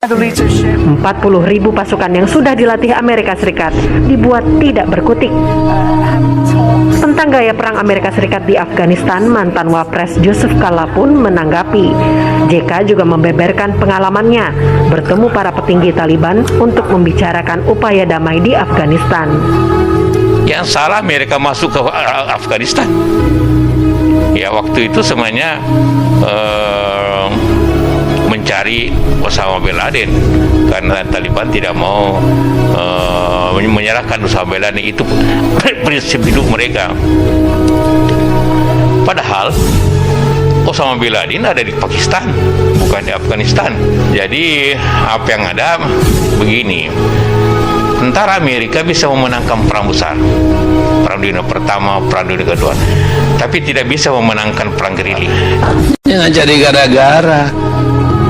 40.000 pasukan yang sudah dilatih Amerika Serikat dibuat tidak berkutik. Tentang gaya perang Amerika Serikat di Afghanistan, mantan Wapres Yusuf Kala pun menanggapi. JK juga membeberkan pengalamannya bertemu para petinggi Taliban untuk membicarakan upaya damai di Afghanistan. Yang salah Amerika masuk ke Afghanistan. Ya waktu itu semuanya mencari Osama bin Laden karena Taliban tidak mau menyerahkan Osama bin Laden. Itu prinsip hidup mereka. Padahal Osama bin Laden ada di Pakistan, bukan di Afghanistan. Jadi apa yang ada begini, tentara Amerika bisa memenangkan perang besar, perang dunia pertama, perang dunia kedua, tapi tidak bisa memenangkan perang gerilya. Jangan jadi gara-gara.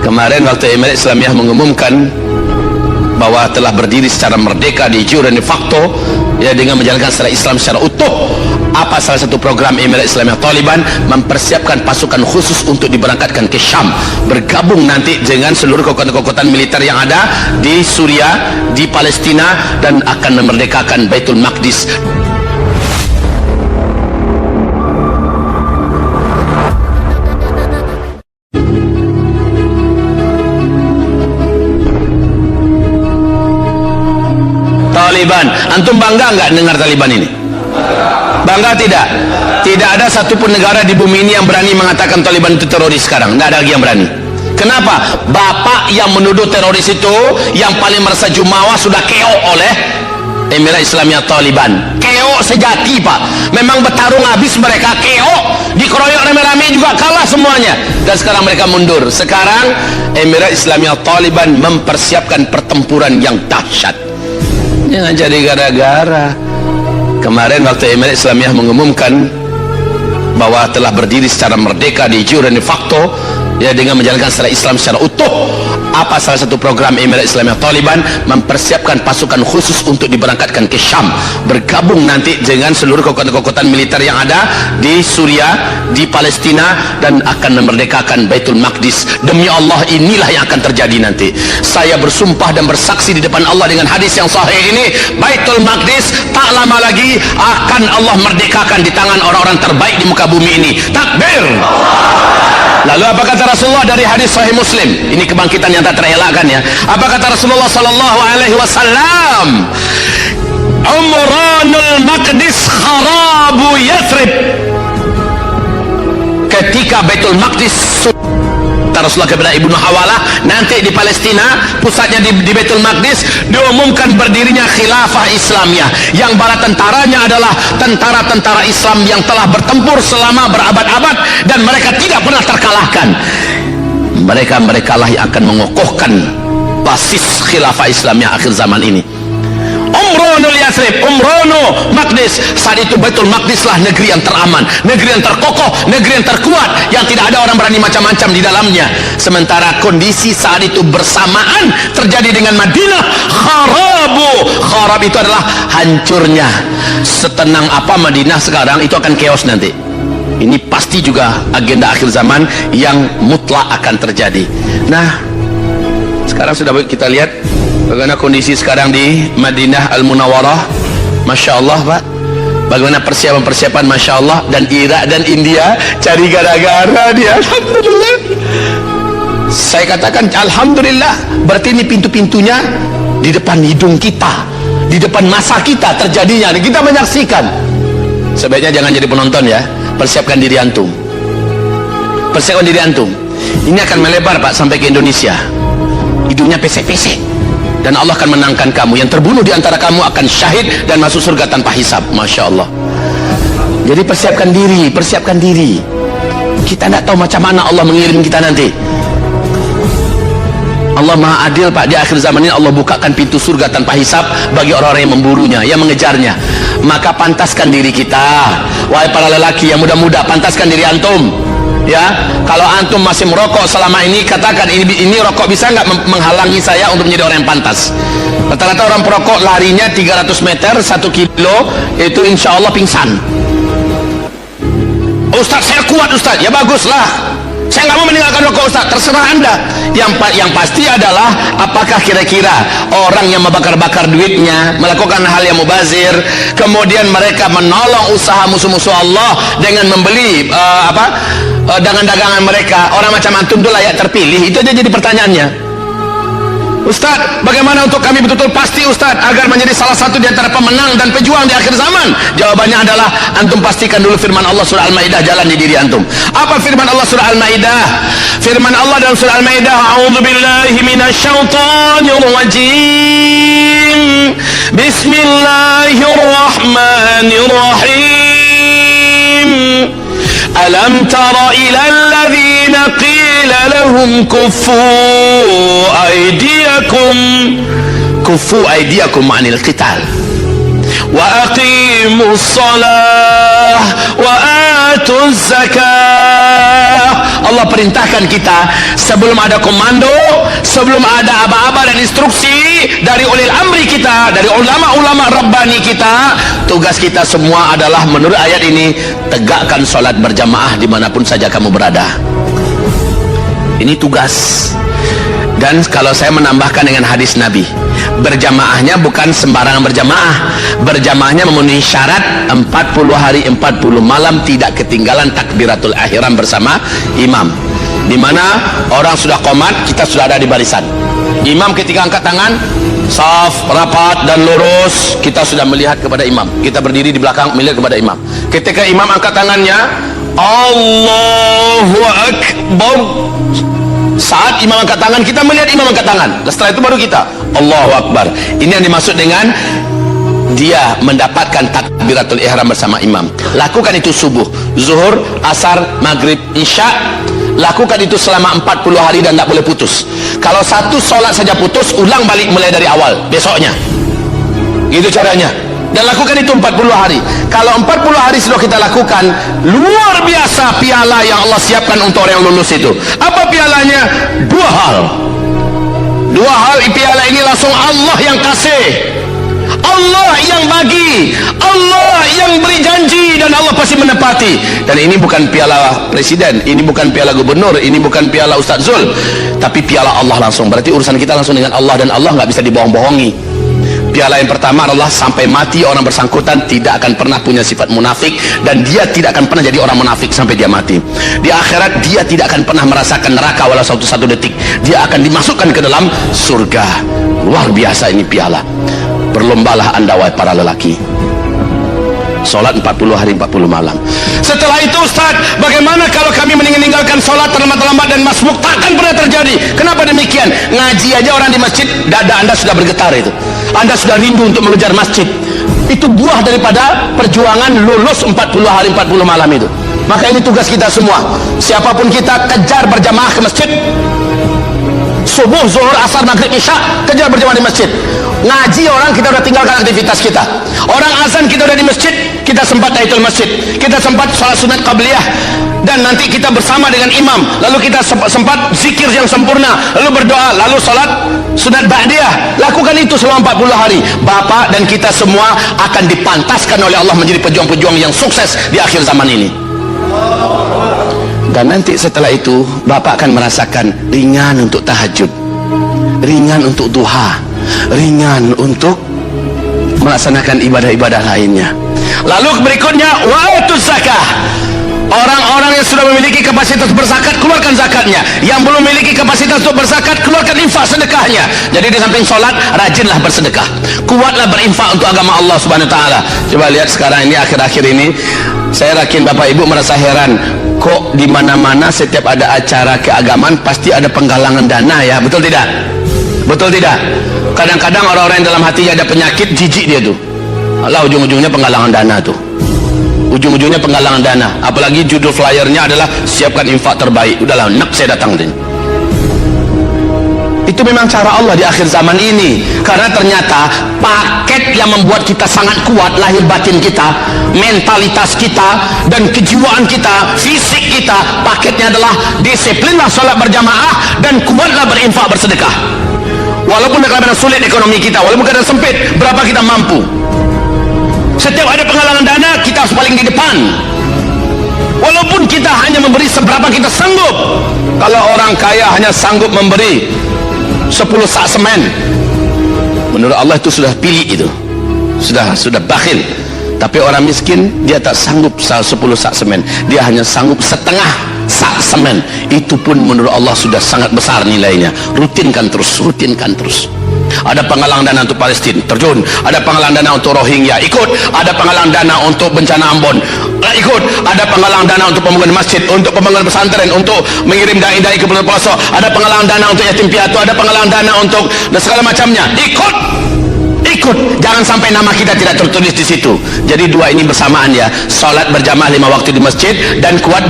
Kemarin waktu Emirat Islamiyah mengumumkan bahwa telah berdiri secara merdeka di jure dan de facto, ya, dengan menjalankan secara Islam secara utuh. Apa salah satu program Emirat Islamiyah Taliban? Mempersiapkan pasukan khusus untuk diberangkatkan ke Syam, bergabung nanti dengan seluruh kekuatan-kekuatan militer yang ada di Suria, di Palestina, dan akan memerdekakan Baitul Maqdis. Taliban, antum bangga nggak dengar Taliban ini? Bangga tidak? Tidak ada satupun negara di bumi ini yang berani mengatakan Taliban itu teroris sekarang. Nggak ada lagi yang berani. Kenapa? Bapak yang menuduh teroris itu, yang paling merasa jumawa, sudah keok oleh Emirat Islamiyah Taliban. Keok sejati, Pak. Memang bertarung habis mereka, keok, dikeroyok rame-rame juga kalah semuanya. Dan sekarang mereka mundur. Sekarang Emirat Islamiyah Taliban mempersiapkan pertempuran yang dahsyat. Jangan jadi gara-gara. Kemarin waktu Emirat Islamiyah mengumumkan bahwa telah berdiri secara merdeka di jure dan de facto, ya, dengan menjalankan secara Islam secara utuh. Apa salah satu program Emirat Islamiyah Taliban? Mempersiapkan pasukan khusus untuk diberangkatkan ke Syam, bergabung nanti dengan seluruh kekuatan-kekuatan militer yang ada di Suria, di Palestina, dan akan memerdekakan Baitul Maqdis. Demi Allah, inilah yang akan terjadi nanti. Saya bersumpah dan bersaksi di depan Allah dengan hadis yang sahih ini, Baitul Maqdis tak lama lagi akan Allah merdekakan di tangan orang-orang terbaik di muka bumi ini. Takbir! Lalu apa kata Rasulullah dari hadis Sahih Muslim? Ini kebangkitan yang tak terelakkan, ya. Apa kata Rasulullah sallallahu alaihi wasallam? Umranul Maqdis kharabu Yathrib. Ketika Baitul Maqdis, Rasulullah kepada Ibnu Hawalah, nanti di Palestina, pusatnya di Baitul Maqdis, diumumkan berdirinya khilafah Islamiyah, yang bala tentaranya adalah tentara-tentara Islam yang telah bertempur selama berabad-abad dan mereka tidak pernah terkalahkan. Mereka-merekalah yang akan mengokohkan basis khilafah Islamiyah akhir zaman ini. Umranul Yathrib, Umranu Maqdis. Saat itu Baitul Maqdis lah negeri yang teraman, negeri yang terkokoh, negeri yang terkuat, yang tidak ada orang berani macam-macam di dalamnya. Sementara kondisi saat itu bersamaan terjadi dengan Madinah. Kharabu, kharab itu adalah hancurnya. Setenang apa Madinah sekarang, itu akan chaos nanti. Ini pasti juga agenda akhir zaman yang mutlak akan terjadi. Nah, sekarang sudah kita lihat bagaimana kondisi sekarang di Madinah Al-Munawwarah. Masya Allah, Pak. Bagaimana persiapan-persiapan, Masya Allah. Dan Irak dan India cari gara-gara dia. Alhamdulillah. Saya katakan Alhamdulillah. Berarti ini pintu-pintunya di depan hidung kita, di depan masa kita terjadinya. Kita menyaksikan. Sebaiknya jangan jadi penonton, ya. Persiapkan diri antum. Persiapkan diri antum. Ini akan melebar, Pak, sampai ke Indonesia. Hidungnya pesek-pesek. Dan Allah akan menangkan kamu. Yang terbunuh di antara kamu akan syahid dan masuk surga tanpa hisab. Masya Allah. Jadi persiapkan diri, persiapkan diri. Kita tidak tahu macam mana Allah mengirim kita nanti. Allah Maha Adil, Pak. Di akhir zaman ini Allah bukakan pintu surga tanpa hisab bagi orang-orang yang memburunya, yang mengejarnya. Maka pantaskan diri kita. Wahai para lelaki yang muda-muda, pantaskan diri antum. Ya, kalau antum masih merokok selama ini, katakan ini rokok bisa nggak menghalangi saya untuk menjadi orang yang pantas. Rata-rata orang perokok larinya 300 meter 1 kilo itu insya Allah pingsan. Ustaz, saya kuat Ustaz. Ya baguslah. Saya nggak mau meninggalkan rokok Ustaz, terserah Anda. Yang pasti adalah apakah kira-kira orang yang membakar-bakar duitnya, melakukan hal yang mubazir, kemudian mereka menolong usaha musuh-musuh Allah dengan membeli dagangan-dagangan mereka, orang macam antum itu layak terpilih? Itu aja jadi pertanyaannya. Ustaz, bagaimana untuk kami betul-betul pasti Ustaz agar menjadi salah satu di antara pemenang dan pejuang di akhir zaman? Jawabannya adalah antum pastikan dulu firman Allah surah Al-Maidah jalan di diri antum. Apa firman Allah surah Al-Maidah? Firman Allah dalam surah Al-Maidah, a'udzubillahi minasyaitonirrajim. Bismillahirrahmanirrahim. Alam tara ila alladhina qila lahum kuffu aydiyakum anil qital wa aqimus salah wa atuz zakah. Allah perintahkan kita sebelum ada komando, sebelum ada aba-aba dan instruksi dari ulil amri kita, dari ulama-ulama rabbani kita, tugas kita semua adalah menurut ayat ini, tegakkan salat berjamaah dimanapun saja kamu berada. Ini tugas. Dan kalau saya menambahkan dengan hadis Nabi, berjamaahnya bukan sembarangan berjamaah. Berjamaahnya memenuhi syarat 40 hari 40 malam tidak ketinggalan takbiratul ihram bersama imam. Di mana orang sudah qomat, kita sudah ada di barisan. Imam ketika angkat tangan, saf rapat dan lurus, kita sudah melihat kepada imam. Kita berdiri di belakang melihat kepada imam. Ketika imam angkat tangannya, Allahu Akbar. Saat imam angkat tangan, kita melihat imam angkat tangan. Setelah itu baru kita Allahu Akbar. Ini yang dimaksud dengan dia mendapatkan takbiratul ihram bersama imam. Lakukan itu subuh, zuhur, asar, maghrib, isya. Lakukan itu selama 40 hari dan tidak boleh putus. Kalau satu solat saja putus, ulang balik mulai dari awal besoknya. Itu caranya. Dan lakukan itu 40 hari. Kalau 40 hari sudah kita lakukan, luar biasa piala yang Allah siapkan untuk orang yang lulus itu. Apa pialanya? Dua hal piala ini langsung Allah yang kasih, Allah yang bagi, Allah yang beri janji, dan Allah pasti menepati. Dan ini bukan piala presiden, ini bukan piala gubernur, ini bukan piala Ustaz Zul, tapi piala Allah langsung. Berarti urusan kita langsung dengan Allah, dan Allah nggak bisa dibohong-bohongi. Piala yang pertama adalah sampai mati orang bersangkutan tidak akan pernah punya sifat munafik, dan dia tidak akan pernah jadi orang munafik sampai dia mati. Di akhirat dia tidak akan pernah merasakan neraka walau satu detik. Dia akan dimasukkan ke dalam surga. Luar biasa ini piala. Berlombalah anda wahai para lelaki. Solat 40 hari 40 malam. Setelah itu Ustaz, bagaimana kalau kami meninggalkan solat terlambat-lambat dan masbuk? Takkan pernah terjadi. Kenapa demikian? Ngaji aja orang di masjid, dada anda sudah bergetar itu. Anda sudah rindu untuk mengejar masjid. Itu buah daripada perjuangan lulus 40 hari 40 malam itu. Maka ini tugas kita semua. Siapapun kita, kejar berjamaah ke masjid. Subuh, zuhur, asar, maghrib, isya, kejar berjamaah di masjid. Ngaji orang, kita udah tinggalkan aktivitas kita. Orang azan, kita udah di masjid, kita sempat tahiyatul masjid, kita sempat salat sunat qabliyah, dan nanti kita bersama dengan imam, lalu kita sempat zikir yang sempurna, lalu berdoa, lalu salat sunat ba'diyah. Lakukan itu selama 40 hari. Bapak dan kita semua akan dipantaskan oleh Allah menjadi pejuang-pejuang yang sukses di akhir zaman ini. Dan nanti setelah itu Bapak akan merasakan ringan untuk tahajud, ringan untuk duha, ringan untuk melaksanakan ibadah-ibadah lainnya. Lalu berikutnya wa'atuz zakah. Orang-orang yang sudah memiliki kapasitas berzakat, keluarkan zakatnya. Yang belum memiliki kapasitas untuk berzakat, keluarkan infak sedekahnya. Jadi di samping sholat, rajinlah bersedekah, kuatlah berinfak untuk agama Allah Subhanahu Wa Taala. Coba lihat sekarang ini, akhir-akhir ini, saya yakin Bapak Ibu merasa heran, kok di mana-mana setiap ada acara keagamaan pasti ada penggalangan dana, ya, betul tidak? Betul tidak? Kadang-kadang orang-orang yang dalam hatinya ada penyakit, jijik dia tuh. Allah, ujung-ujungnya penggalangan dana tuh. Ujung-ujungnya penggalangan dana. Apalagi judul flyernya adalah siapkan infak terbaik. Udahlah, nak saya datang deh. Itu memang cara Allah di akhir zaman ini. Karena ternyata paket yang membuat kita sangat kuat, lahir batin kita, mentalitas kita, dan kejiwaan kita, fisik kita, paketnya adalah disiplinlah sholat berjamaah dan kuatlah berinfak bersedekah. Walaupun kadang-kadang sulit ekonomi kita, walaupun kadang sempit, berapa kita mampu. Setiap ada penggalangan dana, kita harus paling di depan. walaupun kita hanya memberi seberapa kita sanggup. Kalau orang kaya hanya sanggup memberi 10 sak semen, menurut Allah itu sudah pilih, itu sudah bakhil. Tapi orang miskin dia tak sanggup 10 sak semen, dia hanya sanggup setengah sak semen. Itu pun menurut Allah sudah sangat besar nilainya. Rutinkan terus. Ada penggalang dana untuk Palestin, terjun. Ada penggalang dana untuk Rohingya, ikut. Ada penggalang dana untuk bencana Ambon, ikut. Ada penggalang dana untuk pembangunan masjid, untuk pembangunan pesantren, untuk mengirim dai-dai ke bulan puasa. Ada penggalang dana untuk yatim piatu, ada penggalang dana untuk dan segala macamnya. Ikut. Jangan sampai nama kita tidak tertulis di situ. Jadi dua ini bersamaan ya. Salat berjamaah 5 waktu di masjid dan kuat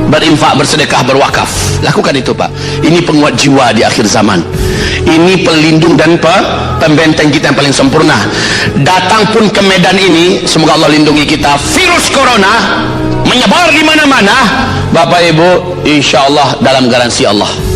berinfak, bersedekah, berwakaf. Lakukan itu Pak. Ini penguat jiwa di akhir zaman. Ini pelindung dan pembenteng kita yang paling sempurna. Datang pun ke medan ini, semoga Allah lindungi kita. Virus corona menyebar di mana-mana. Bapak Ibu, insya Allah dalam garansi Allah.